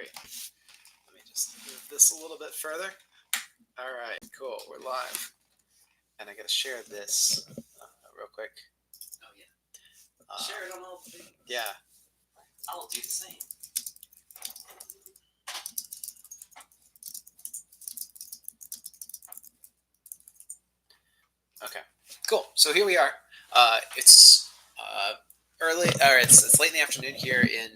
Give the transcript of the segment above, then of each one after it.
Great. Let me just move this a little bit further. All right, cool. We're live. And I got to share this real quick. Oh, yeah. Share it on all the things. Yeah. I'll do the same. Okay, cool. So here we are. It's early, or it's late in the afternoon here in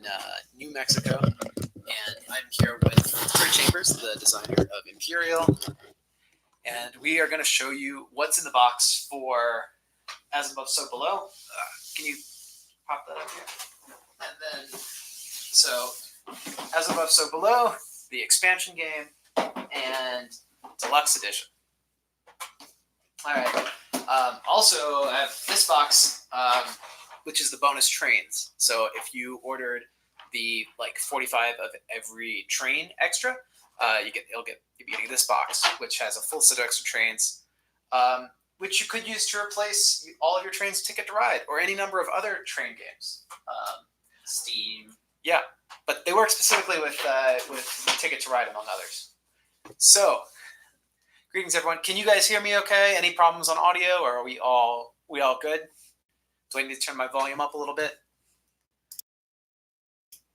New Mexico, and I'm here with Trey Chambers, the designer of Empyreal, and we are going to show you what's in the box for As Above, So Below. Can you pop that up here? And then, so As Above, So Below, the expansion game, and deluxe edition. All right. Also, I have this box, which is the bonus trains. So if you ordered the 45 of every train extra, you'll be getting this box, which has a full set of extra trains, which you could use to replace all of your trains Ticket to Ride or any number of other train games. Steam. Yeah, but they work specifically with Ticket to Ride, among others. So. Greetings, everyone. Can you guys hear me okay? Any problems on audio, or are we all good? Do I need to turn my volume up a little bit?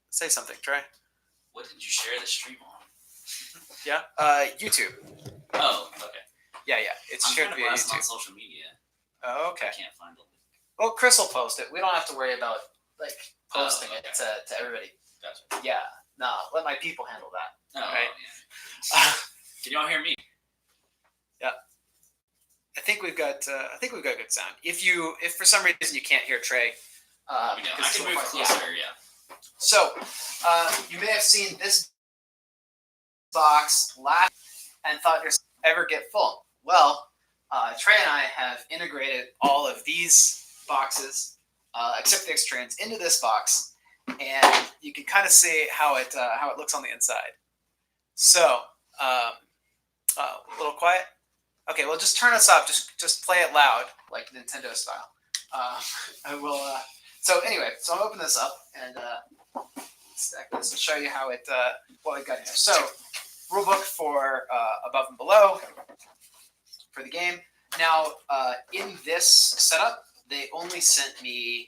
Say something, Trey. What did you share the stream on? Yeah, YouTube. Oh, okay. Yeah. It's shared via YouTube. On social media. Oh, okay. I can't find the link. Well, Chris will post it. We don't have to worry about posting it to everybody. Gotcha. Yeah. No, let my people handle that. Oh, right? Yeah. Can you all hear me? Yeah. I think we've got good sound. If for some reason you can't hear Trey, I can move closer. Yeah. So you may have seen this box last and thought yourself ever get full. Well, Trey and I have integrated all of these boxes, except the extra trains, into this box, and you can kind of see how it looks on the inside. So a little quiet. Okay, well, just turn us up. Just play it loud, like Nintendo style. I will. So anyway, so I'll open this up and stack this and show you how what we got here. So, rulebook for Above and Below for the game. Now, in this setup, they only sent me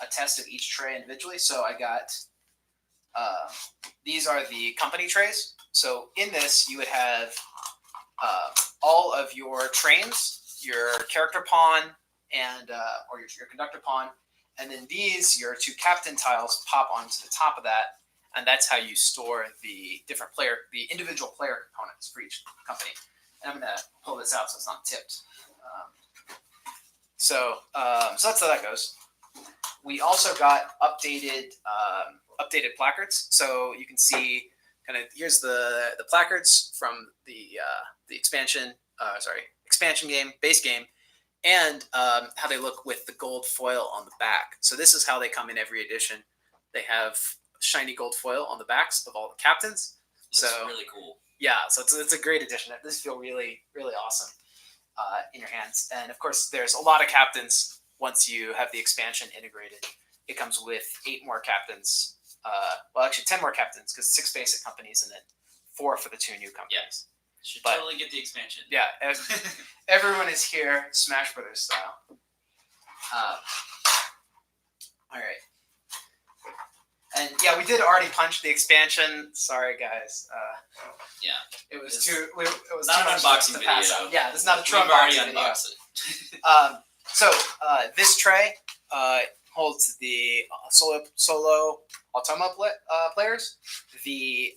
a test of each tray individually. So I got these are the company trays. So in this, you would have all of your trains, your character pawn, and or your conductor pawn, and then these, your two captain tiles, pop onto the top of that, and that's how you store the individual player components for each company. And I'm gonna pull this out so it's not tipped. So that's how that goes. We also got updated placards, so you can see. Here's the placards from the expansion game, base game, and how they look with the gold foil on the back. So this is how they come in every edition. They have shiny gold foil on the backs of all the captains. Looks really cool. Yeah, so it's a great addition. This feels really, really awesome in your hands. And of course, there's a lot of captains once you have the expansion integrated. It comes with 8 more captains. Well, actually 10 more captains, because 6 basic companies and then 4 for the 2 new companies. Yes. Should totally get the expansion. Yeah, everyone is here, Smash Brothers style. All right. And yeah, we did already punch the expansion. Sorry, guys. Yeah. It was too. It was not too an unboxing video. Yeah, this is not a true unboxing video. We've already unboxed it. So this tray holds the solo Automa players, the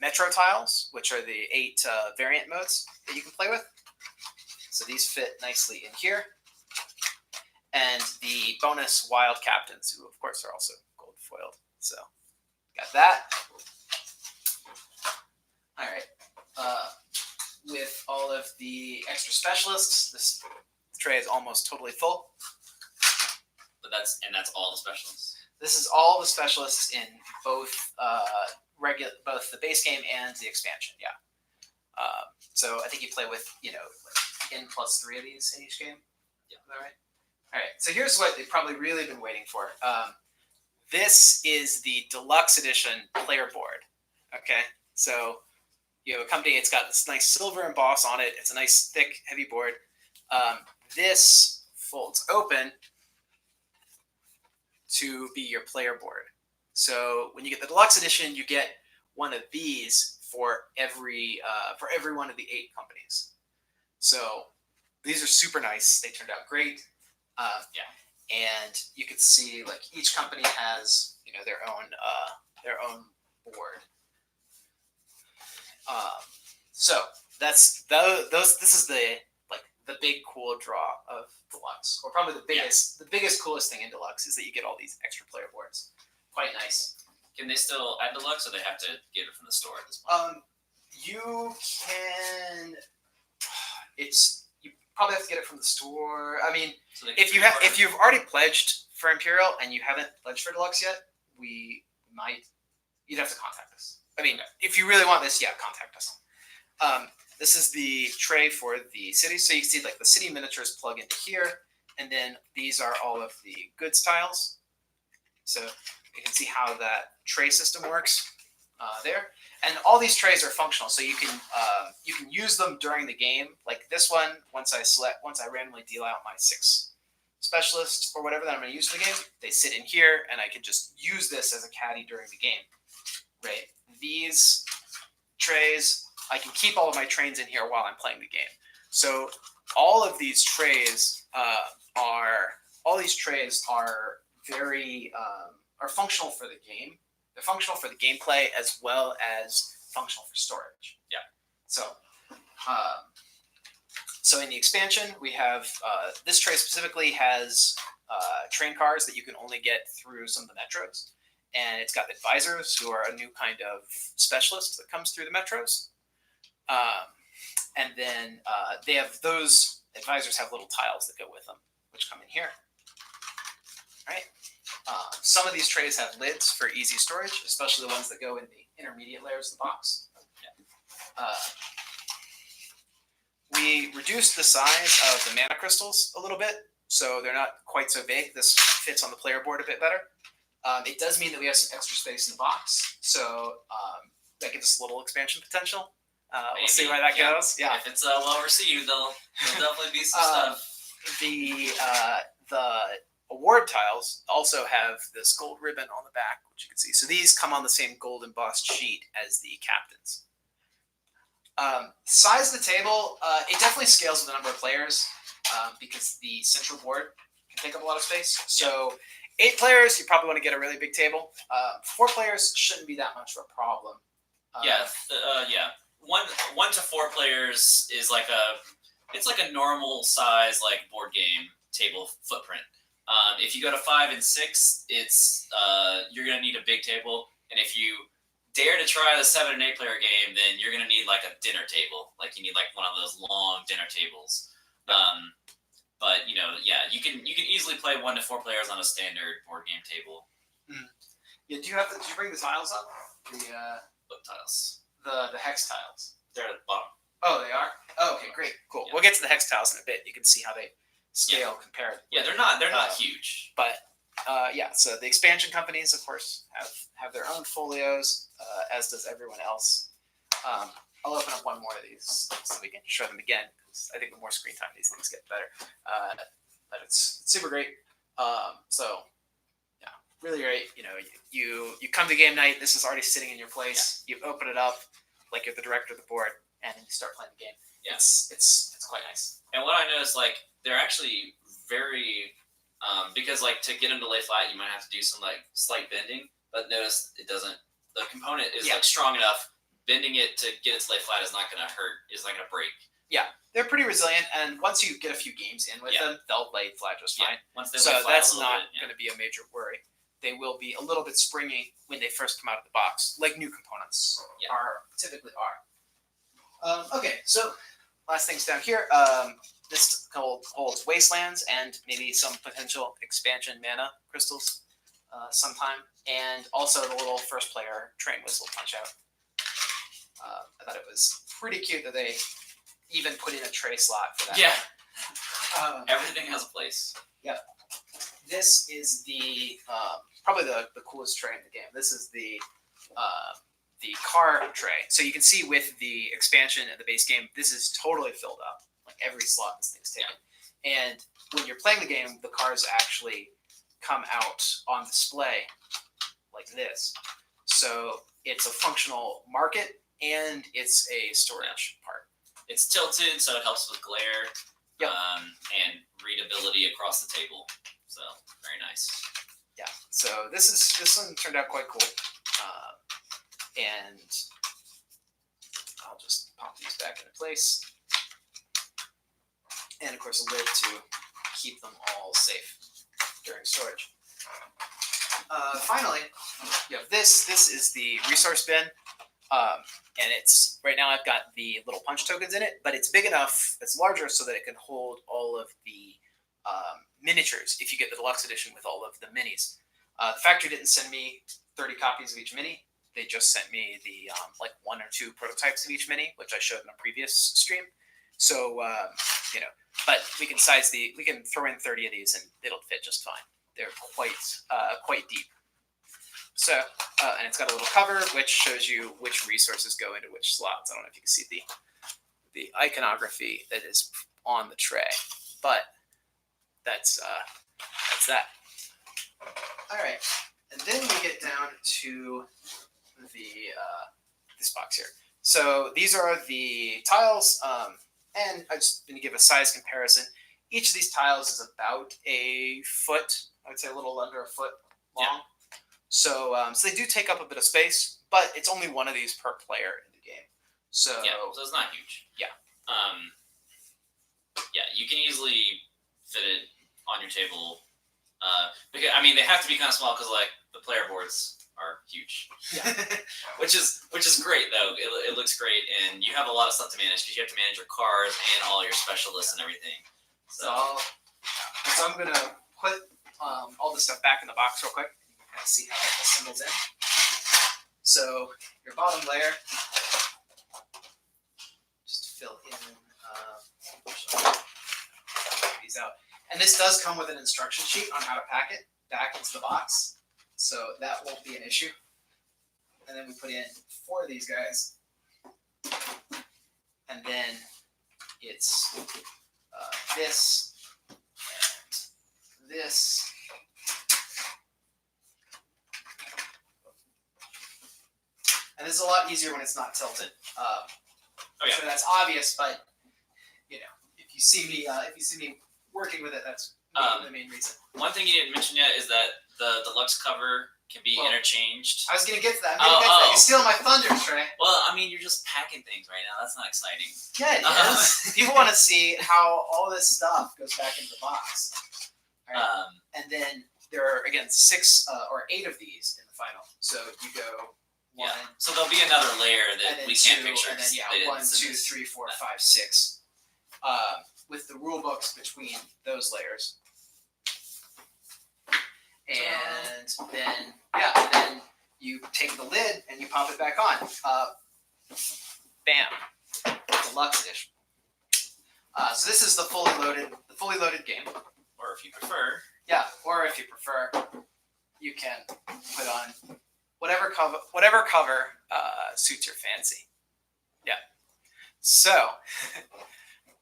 Metro tiles, which are the 8 variant modes that you can play with. So these fit nicely in here. And the bonus wild captains, who of course are also gold foiled. So got that. All right. With all of the extra specialists, this tray is almost totally full. But that's all the specialists. This is all the specialists in both both the base game and the expansion. Yeah. So I think you play with n plus 3 of these in each game. Yeah. Is that right? All right. So here's what they've probably really been waiting for. This is the deluxe edition player board. Okay, so you have a company. It's got this nice silver emboss on it. It's a nice, thick, heavy board. This folds open to be your player board. So when you get the deluxe edition, you get one of these for every one of the 8 companies. So these are super nice. They turned out great. And you can see like each company has their own board. So that's those. This is the big cool draw of deluxe, or probably the biggest coolest thing in deluxe is that you get all these extra player boards. Quite nice. Can they still add deluxe, or they have to get it from the store at this point? You can. You probably have to get it from the store. I mean, so if you've already pledged for Empyreal and you haven't pledged for deluxe yet, you'd have to contact us. I mean, if you really want this, contact us. This is the tray for the city. So you can see like the city miniatures plug into here, and then these are all of the goods tiles. So you can see how that tray system works there. And all these trays are functional, so you can use them during the game. Like this one, once I randomly deal out my 6 specialists or whatever that I'm going to use for the game, they sit in here, and I can just use this as a caddy during the game. Right? These trays, I can keep all of my trains in here while I'm playing the game. So all of these trays are very functional for the game. They're functional for the gameplay as well as functional for storage. Yeah. So in the expansion, we have this tray specifically has train cars that you can only get through some of the metros, and it's got advisors who are a new kind of specialist that comes through the metros. And then they have those advisors have little tiles that go with them, which come in here. All right. Some of these trays have lids for easy storage, especially the ones that go in the intermediate layers of the box. We reduced the size of the mana crystals a little bit, so they're not quite so big. This fits on the player board a bit better. It does mean that we have some extra space in the box, so that gives us a little expansion potential. We'll see where that goes. Yeah. If it's well received, there'll definitely be some stuff. The award tiles also have this gold ribbon on the back, which you can see. So these come on the same gold embossed sheet as the captains. Size of the table, it definitely scales with the number of players because the central board can take up a lot of space. So 8 players, you probably want to get a really big table. 4 players shouldn't be that much of a problem. 1 to 4 players is like a normal size like board game table footprint. If you go to 5 and 6, it's you're gonna need a big table, and if you dare to try the 7 and 8 player game, then you're gonna need like a dinner table. Like you need like one of those long dinner tables. But you can easily play 1 to 4 players on a standard board game table. Yeah, did you bring the tiles up? What tiles? The hex tiles. They're at the bottom. Oh, they are? Oh, okay, great, cool. Yeah. We'll get to the hex tiles in a bit. You can see how they scale compared. Yeah, they're not huge. But so the expansion companies, of course, have their own folios, as does everyone else. I'll open up one more of these so we can show them again, because I think the more screen time these things get better. But it's super great. Really great. You come to game night. This is already sitting in your place. Yeah. You open it up like you're the director of the board, and then you start playing the game. Yeah. It's quite nice. And what I noticed, like, they're actually very because like to get them to lay flat, you might have to do some like slight bending. But notice it doesn't. The component is like strong enough. Bending it to get it to lay flat is not going to hurt. Is not going to break. Yeah, they're pretty resilient, and once you get a few games in with them, they'll lay flat just fine. Once they so lay flat that's not going to be a major worry. They will be a little bit springy when they first come out of the box, like new components typically are. Okay, so last things down here. This holds wastelands and maybe some potential expansion mana crystals sometime, and also the little first player train whistle punch out. I thought it was pretty cute that they even put in a tray slot for that. Yeah. Everything has a place. Yeah. This is the probably the coolest tray in the game. This is the car tray. So you can see with the expansion and the base game, this is totally filled up. Like every slot this thing's taken. Yeah. And when you're playing the game, the cars actually come out on display like this. So it's a functional market and it's a storage part. It's tilted, so it helps with glare. Yep. And readability across the table. So very nice. Yeah. So this one turned out quite cool. And I'll just pop these back into place. And of course a lid to keep them all safe during storage. Finally, you have this. This is the resource bin. And it's right now I've got the little punch tokens in it, but it's big enough, it's larger so that it can hold all of the miniatures if you get the deluxe edition with all of the minis. The factory didn't send me 30 copies of each mini. They just sent me the like 1 or 2 prototypes of each mini, which I showed in a previous stream. So but we can throw in 30 of these and it'll fit just fine. They're quite deep. So, and it's got a little cover which shows you which resources go into which slots. I don't know if you can see the iconography that is on the tray, but that's that. All right, and then we get down to this box here. So these are the tiles, and I'm just going to give a size comparison. Each of these tiles is about a foot. I would say a little under a foot long. Yeah. So they do take up a bit of space, but it's only one of these per player in the game. So it's not huge. Yeah. You can easily fit it on your table. Because I mean, they have to be kind of small because like the player boards are huge. Yeah. which is great though. It looks great, and you have a lot of stuff to manage because you have to manage your cars and all your specialists and everything. So I'm gonna put all this stuff back in the box real quick. And see how it assembles in. So your bottom layer, just fill in these out. And this does come with an instruction sheet on how to pack it back into the box, so that won't be an issue. And then we put in 4 of these guys, and then it's this and this. And this is a lot easier when it's not tilted. So that's obvious, but if you see me working with it, that's the main reason. One thing you didn't mention yet is that the deluxe cover can be interchanged. I was gonna get to that. You're stealing my thunder, Trey. Well, I mean, you're just packing things right now. That's not exciting. Yeah, it is. People want to see how all this stuff goes back into the box. Right. And then there are again 6 or 8 of these in the final. So you go. Yeah. So there'll be another layer that we can't picture. And then 1, 2, 3, 4, 5, 6. With the rule books between those layers. And then you take the lid and you pop it back on. Bam. Deluxe edition. So this is the fully loaded game. Or if you prefer. Yeah, or if you prefer, you can put on whatever cover suits your fancy. Yeah. So,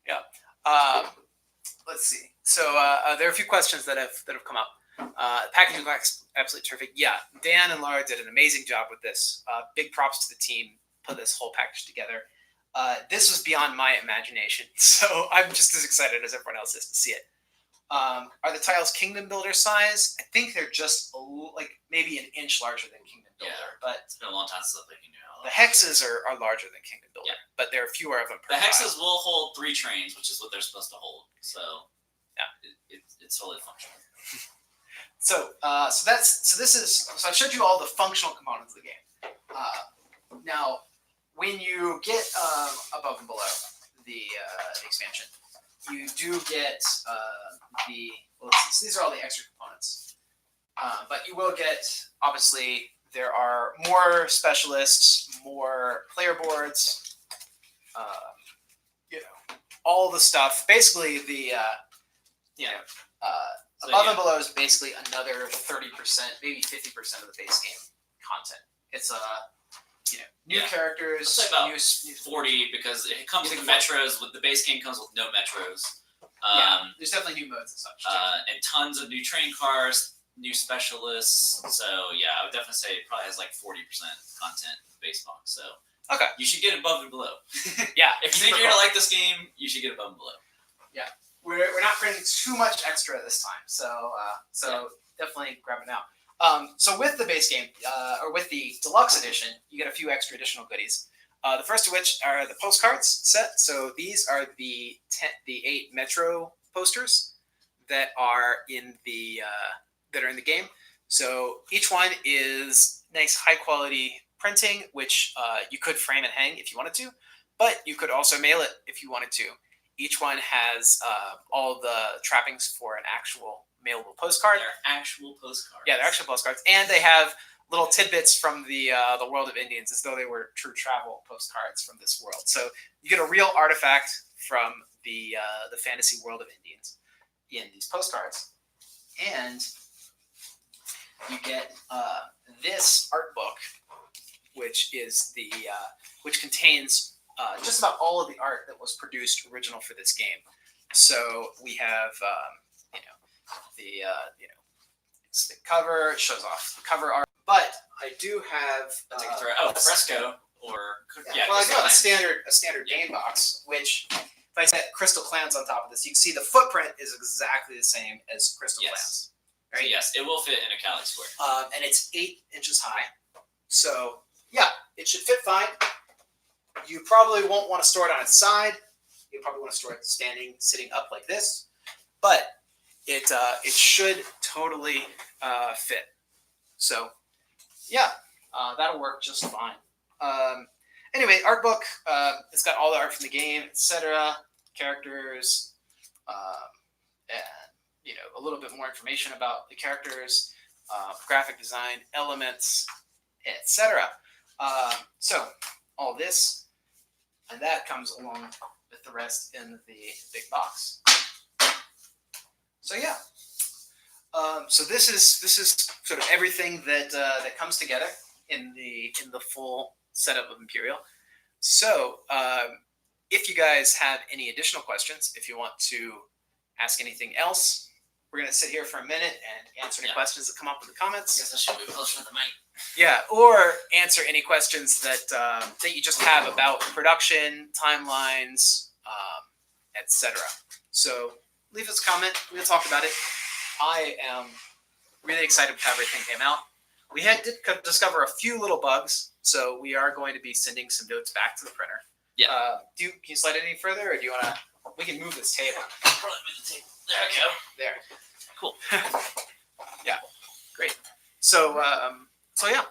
yeah. Let's see. So there are a few questions that have come up. Packaging looks absolutely terrific. Yeah, Dan and Laura did an amazing job with this. Big props to the team put this whole package together. This was beyond my imagination, so I'm just as excited as everyone else is to see it. Are the tiles Kingdom Builder size? I think they're just like maybe an inch larger than Kingdom Builder. Yeah, but it's been a long time since I've played Kingdom Builder. The hexes are larger than Kingdom Builder, but there are fewer of them per The hexes will hold 3 trains, which is what they're supposed to hold. So yeah, it's totally functional. So I showed you all the functional components of the game. Now, when you get above and below the expansion, you do get these are all the extra components. But you will get, obviously, there are more specialists, more player boards, all the stuff. Basically, So, Above yeah. and Below is basically another 30%, maybe 50% of the base game content. It's new Yeah. characters, Let's say about new 40 because it comes You with think metros. With the base game comes with no metros. there's definitely new modes and such. Too. And tons of new train cars, new specialists. So yeah, I would definitely say it probably has like 40% content in the base box. So Okay. you should get Above and Below. Yeah. If you think you're gonna like this game, you should get Above and Below. We're not printing too much extra this time, so definitely grab it now. So with the base game, or with the deluxe edition, you get a few extra additional goodies. The first of which are the postcards set. So these are the 8 Metro posters that are in the game. So each one is nice, high quality printing, which you could frame and hang if you wanted to, but you could also mail it if you wanted to. Each one has all the trappings for an actual mailable postcard. They're actual postcards. Yeah, they're actual postcards, and they have little tidbits from the world of Indians, as though they were true travel postcards from this world. So you get a real artifact from the fantasy world of Indians in these postcards, and you get this art book, which is which contains just about all of the art that was produced original for this game. So we have it's the cover. It shows off the cover art, but I do have fresco or well, I got a standard game box, which if I set Crystal Clans on top of this, you can see the footprint is exactly the same as Crystal Clans. Right? So yes, it will fit in a Cali square. And it's 8 inches high, so yeah, it should fit fine. You probably won't want to store it on its side. You'll probably want to store it sitting up like this, but it should totally fit. So yeah, that'll work just fine. Anyway, art book. It's got all the art from the game, etc. Characters, and a little bit more information about the characters, graphic design, elements, etc. So all this. And that comes along with the rest in the big box. So yeah, so this is sort of everything that comes together in the full setup of Empyreal. So if you guys have any additional questions, if you want to ask anything else, we're gonna sit here for a minute and answer any questions that come up in the comments. I guess I should move closer to the mic. Yeah, or answer any questions that you just have about production, timelines, etc. So leave us a comment. We'll talk about it. I am really excited with how everything came out. We did discover a few little bugs, so we are going to be sending some notes back to the printer. Yeah. Can you slide it any further, or do you want to? We can move this table. Probably move the table. There we go. There. Cool. Yeah. Great. So yeah.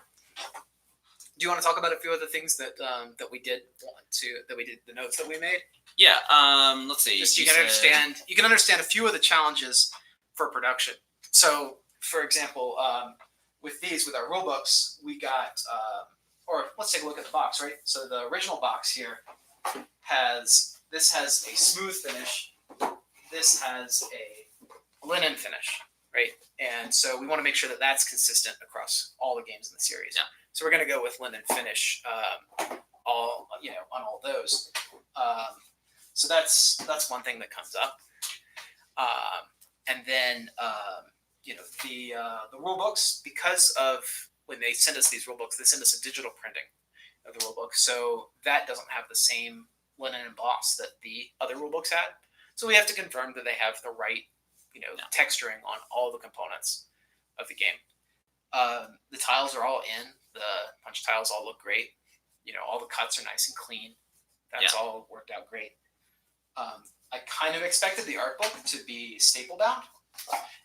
Do you want to talk about a few of the things that we did the notes that we made? Yeah. Let's see. Just you can understand a few of the challenges for production. So, for example, with our rule books, we got or let's take a look at the box, right? So the original box here has a smooth finish. This has a linen finish, right? And so we want to make sure that that's consistent across all the games in the series. Yeah. So we're going to go with linen finish, on all those. So that's one thing that comes up. And then the rule books, because of when they send us these rule books, they send us a digital printing of the rule book. So that doesn't have the same linen emboss that the other rule books had. So we have to confirm that they have the right, texturing on all the components of the game. The tiles are all in. The punch tiles all look great. All the cuts are nice and clean. That's all worked out great. I kind of expected the art book to be staple bound.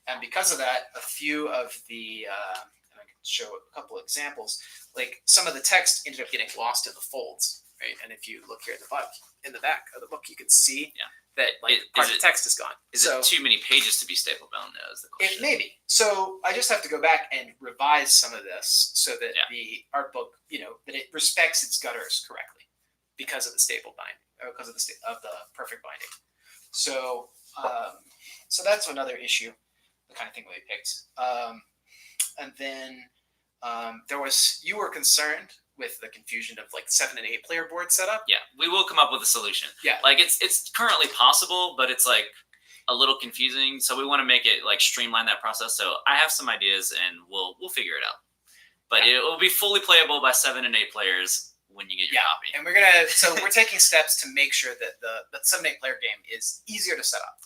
And because of that, a few of the, and I can show a couple of examples, like some of the text ended up getting lost in the folds, right? And if you look here in the back of the book, you can see that part of the text is gone. Is it too many pages to be staple bound now is the question. It may be. So I just have to go back and revise some of this so that the art book, that it respects its gutters correctly because of the staple bind, or because of the perfect binding. So, so that's another issue that kind of thing we picked. And then you were concerned with the confusion of like 7 and 8 player board setup. Yeah, we will come up with a solution. Yeah, like it's currently possible, but it's like a little confusing. So we want to make it like streamline that process. So I have some ideas, and we'll figure it out. But it will be fully playable by 7 and 8 players when you get your copy. And we're taking steps to make sure that the 7 8 player game is easier to set up,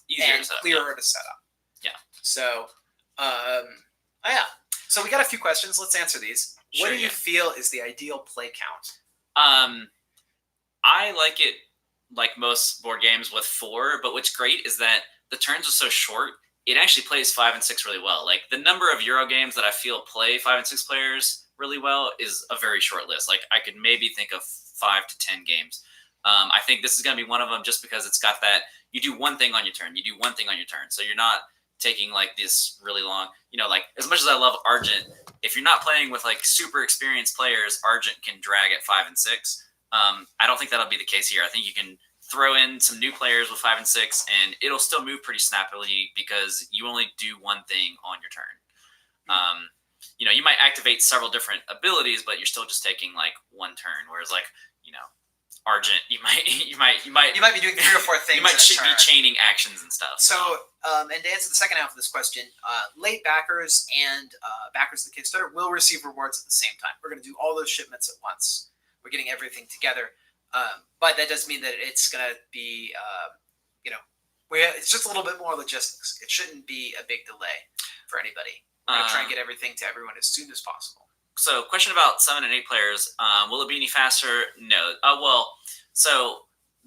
clearer to set up. Yeah. So, So we got a few questions. Let's answer these. What do you feel is the ideal play count? I like it like most board games with 4, but what's great is that the turns are so short. It actually plays 5 and 6 really well. Like the number of Euro games that I feel play 5 and 6 players really well is a very short list. Like I could maybe think of 5 to 10 games. I think this is going to be one of them just because it's got that you do one thing on your turn. You do one thing on your turn. So you're not taking like this really long, like as much as I love Argent, if you're not playing with like super experienced players, Argent can drag at 5 and 6. I don't think that'll be the case here. I think you can throw in some new players with 5 and 6 and it'll still move pretty snappily because you only do one thing on your turn. You might activate several different abilities, but you're still just taking like one turn. Whereas like, Argent, you might be doing 3 or 4 things. You might be chaining actions and stuff. So, and to answer the second half of this question, late backers and backers of the Kickstarter will receive rewards at the same time. We're going to do all those shipments at once. We're getting everything together, but that does mean that it's going to be, it's just a little bit more logistics. It shouldn't be a big delay for anybody. We're going to try and get everything to everyone as soon as possible. So, question about 7 and 8 players. Will it be any faster? No. So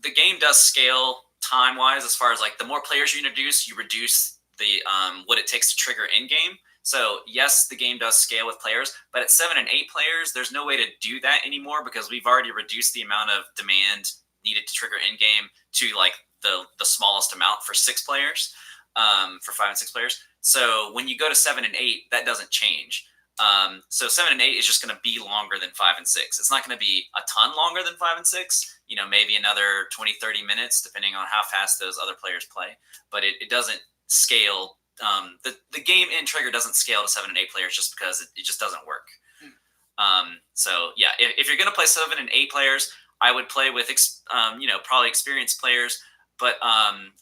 the game does scale time-wise as far as like the more players you introduce, you reduce the what it takes to trigger in-game. So yes, the game does scale with players, but at 7 and 8 players, there's no way to do that anymore because we've already reduced the amount of demand needed to trigger in-game to like the smallest amount for 6 players, for 5 and 6 players. So when you go to 7 and 8, that doesn't change. So 7 and 8 is just going to be longer than 5 and 6. It's not going to be a ton longer than 5 and 6, maybe another 20, 30 minutes, depending on how fast those other players play. But it doesn't scale. The game in Trigger doesn't scale to 7 and 8 players just because it just doesn't work. So yeah, if you're going to play 7 and 8 players, I would play with, probably experienced players, but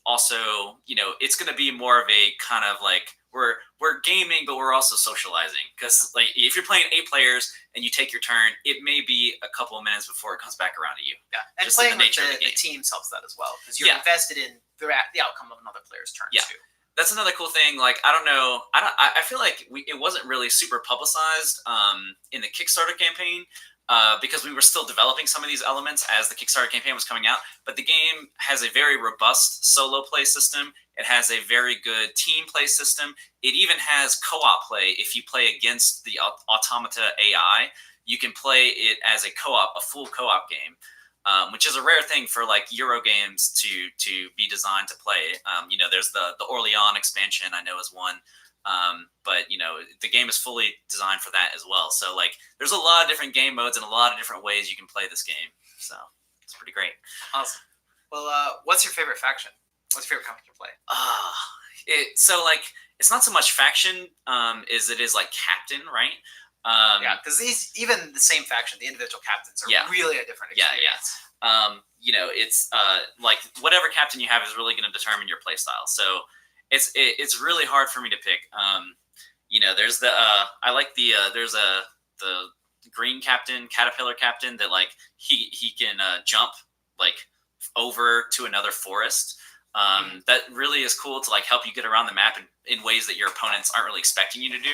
also, it's going to be more of a kind of like, we're gaming, but we're also socializing because like if you're playing 8 players and you take your turn, it may be a couple of minutes before it comes back around to you. Yeah, and just playing with the teams helps that as well because you're invested in the outcome of another player's turn too. That's another cool thing. Like I don't know, I feel like it wasn't really super publicized in the Kickstarter campaign. Because we were still developing some of these elements as the Kickstarter campaign was coming out. But the game has a very robust solo play system. It has a very good team play system. It even has co-op play. If you play against the Automata AI, you can play it as a co-op, a full co-op game, which is a rare thing for like Euro games to be designed to play. There's the Orleans expansion, I know is one. But the game is fully designed for that as well. So like there's a lot of different game modes and a lot of different ways you can play this game. So it's pretty great. Awesome. Well, what's your favorite faction? What's your favorite company to play? It's not so much faction as it is like captain, right? Because even the same faction, the individual captains are really a different experience. It's like whatever captain you have is really going to determine your play style. So it's really hard for me to pick. There's there's the green captain, caterpillar captain that like he can jump like over to another forest. That really is cool to like help you get around the map in ways that your opponents aren't really expecting you to do.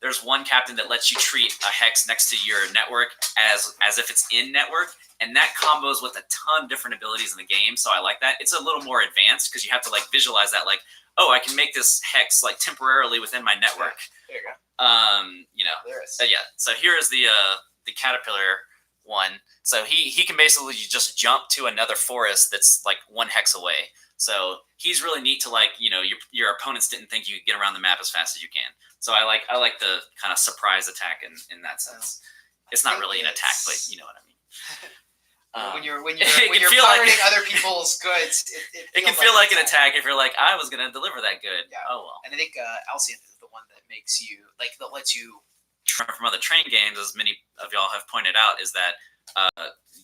There's one captain that lets you treat a hex next to your network as if it's in network, and that combos with a ton of different abilities in the game. So I like that. It's a little more advanced because you have to like visualize that, like, oh, I can make this hex like temporarily within my network. There you go. So here is the caterpillar one. So he can basically just jump to another forest that's like 1 hex away. So he's really neat to like, your opponents didn't think you could get around the map as fast as you can. So I like the kind of surprise attack in that sense. It's not really an attack, but you know what I mean. When you're can feel like- pirating other people's goods, It can feel like an attack if you're like, I was gonna deliver that good. Yeah. Oh well. And I think Alcyon is the one that makes you that lets you. From other train games, as many of y'all have pointed out, is that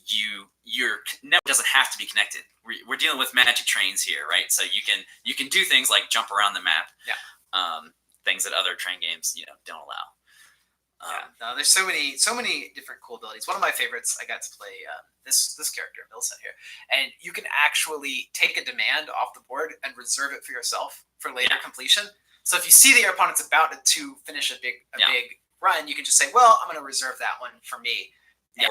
your network doesn't have to be connected. We're dealing with magic trains here, right? So you can do things like jump around the map. Yeah. Things that other train games don't allow. No, there's so many different cool abilities. One of my favorites, I got to play this character, Millicent here, and you can actually take a demand off the board and reserve it for yourself for later completion. So if you see that your opponent's about to finish a big run, you can just say, well, I'm going to reserve that one for me. Yeah.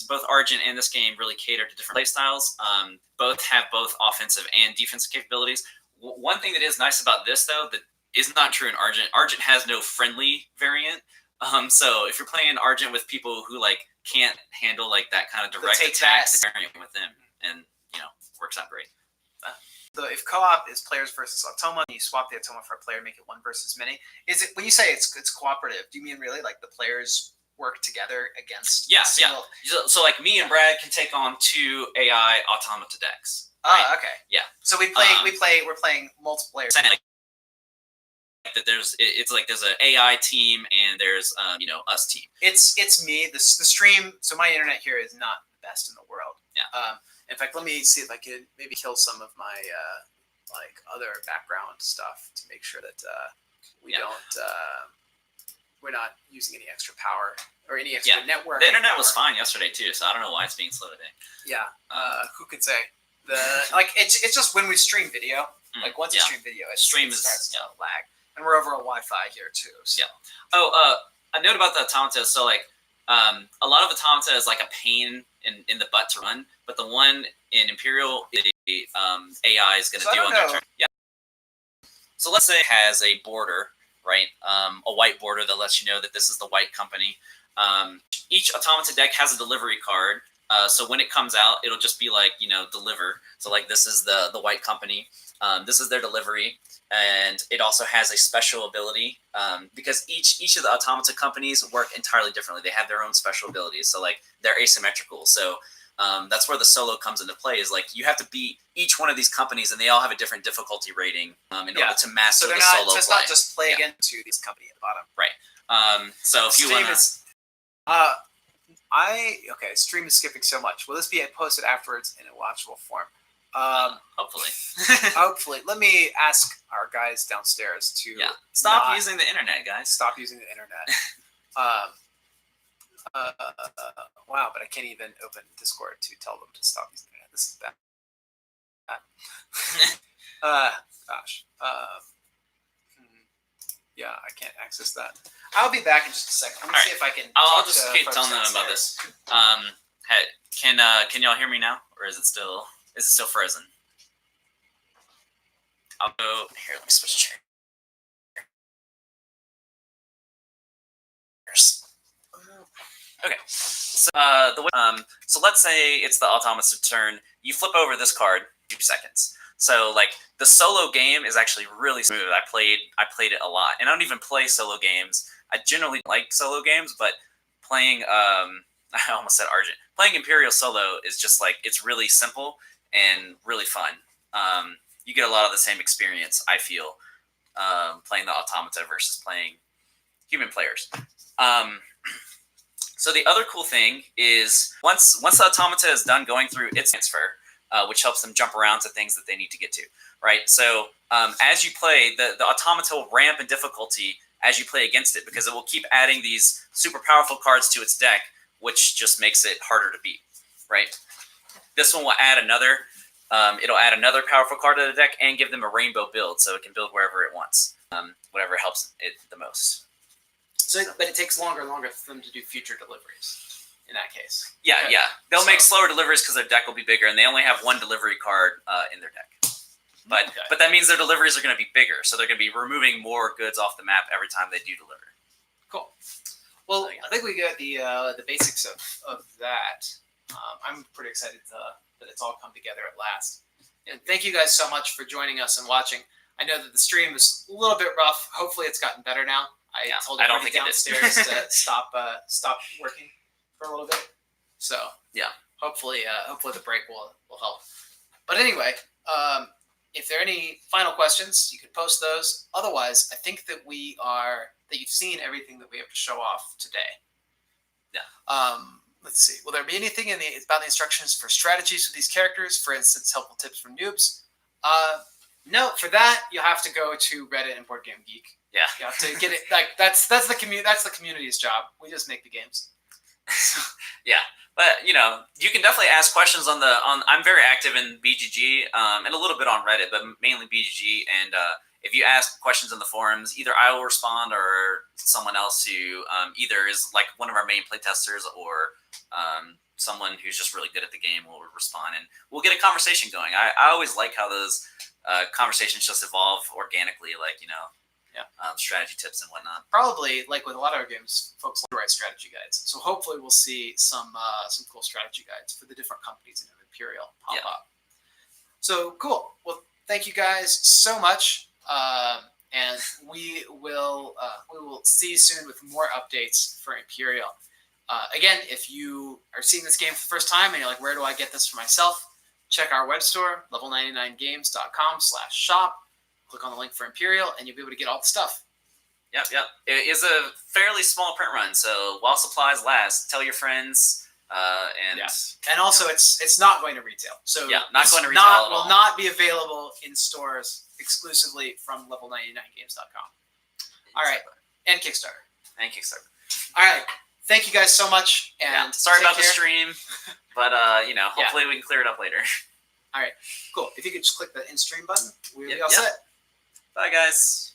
Both Argent and this game really cater to different playstyles. Both have both offensive and defensive capabilities. One thing that is nice about this, though, that is not true in Argent. Argent has no friendly variant. So if you're playing Argent with people who can't handle that kind of direct attack variant with them, and works out great. So if co-op is players versus Automa, and you swap the Automa for a player, make it one versus many. Is it when you say it's cooperative? Do you mean really the players work together against? Yeah. So me and Brad can take on 2 AI Automata decks. Right? Oh, okay. Yeah. So we're playing multiplayer. That there's an AI team and there's us team. It's me. The stream. So my internet here is not the best in the world. Yeah. In fact, let me see if I can maybe kill some of my other background stuff to make sure that we're not using any extra power or any extra network. The internet was fine yesterday too, so I don't know why it's being slow today. Yeah. Who could say? It's just when we stream video. Once you stream video, it starts to lag. And we're over a Wi-Fi here too. So. Yeah. Oh, a note about the automata. So a lot of automata is a pain in the butt to run, but the one in Empyreal, AI is going to do on their turn. Yeah. So let's say it has a border, right? A white border that lets you know that this is the white company. Each automata deck has a delivery card. So when it comes out, it'll just be deliver. So this is the white company. This is their delivery. And it also has a special ability because each of the automata companies work entirely differently. They have their own special abilities. So they're asymmetrical. So that's where the solo comes into play is you have to beat each one of these companies and they all have a different difficulty rating in order to master the solo play. So it's not just play against these company at the bottom. Right. So if you want to... stream is skipping so much. Will this be posted afterwards in a watchable form? Hopefully. Hopefully. Let me ask our guys downstairs to stop using the internet, guys. Stop using the internet. Wow, but I can't even open Discord to tell them to stop using the internet. This is bad. Gosh. Yeah, I can't access that. I'll be back in just a second. I'm gonna see if I can. I'll just keep telling them about this. Hey, can y'all hear me now, or is it still frozen? I'll go here. Let me switch chairs. Okay. So so let's say it's the automaton's turn. You flip over this card 2 seconds. So the solo game is actually really smooth. I played it a lot, and I don't even play solo games. I generally like solo games, but playing I almost said Argent. Playing Empyreal solo is just it's really simple and really fun. You get a lot of the same experience, I feel, playing the automata versus playing human players. So the other cool thing is once the automata is done going through its transfer, which helps them jump around to things that they need to get to, right? So as you play, the automata will ramp in difficulty as you play against it because it will keep adding these super powerful cards to its deck, which just makes it harder to beat, right? This one will add another. It'll add another powerful card to the deck and give them a rainbow build, so it can build wherever it wants, whatever helps it the most. So, but it takes longer and longer for them to do future deliveries. In that case, yeah. They'll make slower deliveries because their deck will be bigger, and they only have one delivery card in their deck. But that means their deliveries are going to be bigger, so they're going to be removing more goods off the map every time they do deliver. Cool. Well, I think we got the basics of that. I'm pretty excited that it's all come together at last. And thank you guys so much for joining us and watching. I know that the stream was a little bit rough. Hopefully, it's gotten better now. I told everybody downstairs to stop working for a little bit. So hopefully the break will help. But anyway, if there are any final questions, you can post those. Otherwise, I think that you've seen everything that we have to show off today. Yeah. Let's see. Will there be anything about the instructions for strategies with these characters? For instance, helpful tips for noobs? No. For that, you'll have to go to Reddit and Board Game Geek. Yeah. You have to get it. Like that's the community's job. We just make the games. Yeah. But you can definitely ask questions on I'm very active in BGG and a little bit on Reddit, but mainly BGG. And if you ask questions in the forums, either I will respond or someone else who either is like one of our main playtesters or someone who's just really good at the game will respond, and we'll get a conversation going. I always like how those conversations just evolve organically, like strategy tips and whatnot. Probably, like with a lot of our games, folks like to write strategy guides. So hopefully we'll see some cool strategy guides for the different companies in Empyreal pop up. So cool. Well, thank you guys so much, and we will see you soon with more updates for Empyreal. Again, if you are seeing this game for the first time and you're like, where do I get this for myself? Check our web store, level99games.com/shop. Click on the link for Empyreal, and you'll be able to get all the stuff. Yep. It is a fairly small print run, so while supplies last, tell your friends. And also, it's not going to retail. So not going to retail at all. Will not be available in stores exclusively from level99games.com. All right, and Kickstarter. All right, thank you guys so much. And sorry about the stream, but hopefully we can clear it up later. All right, cool. If you could just click the in stream button, we'll be all set. Bye, guys.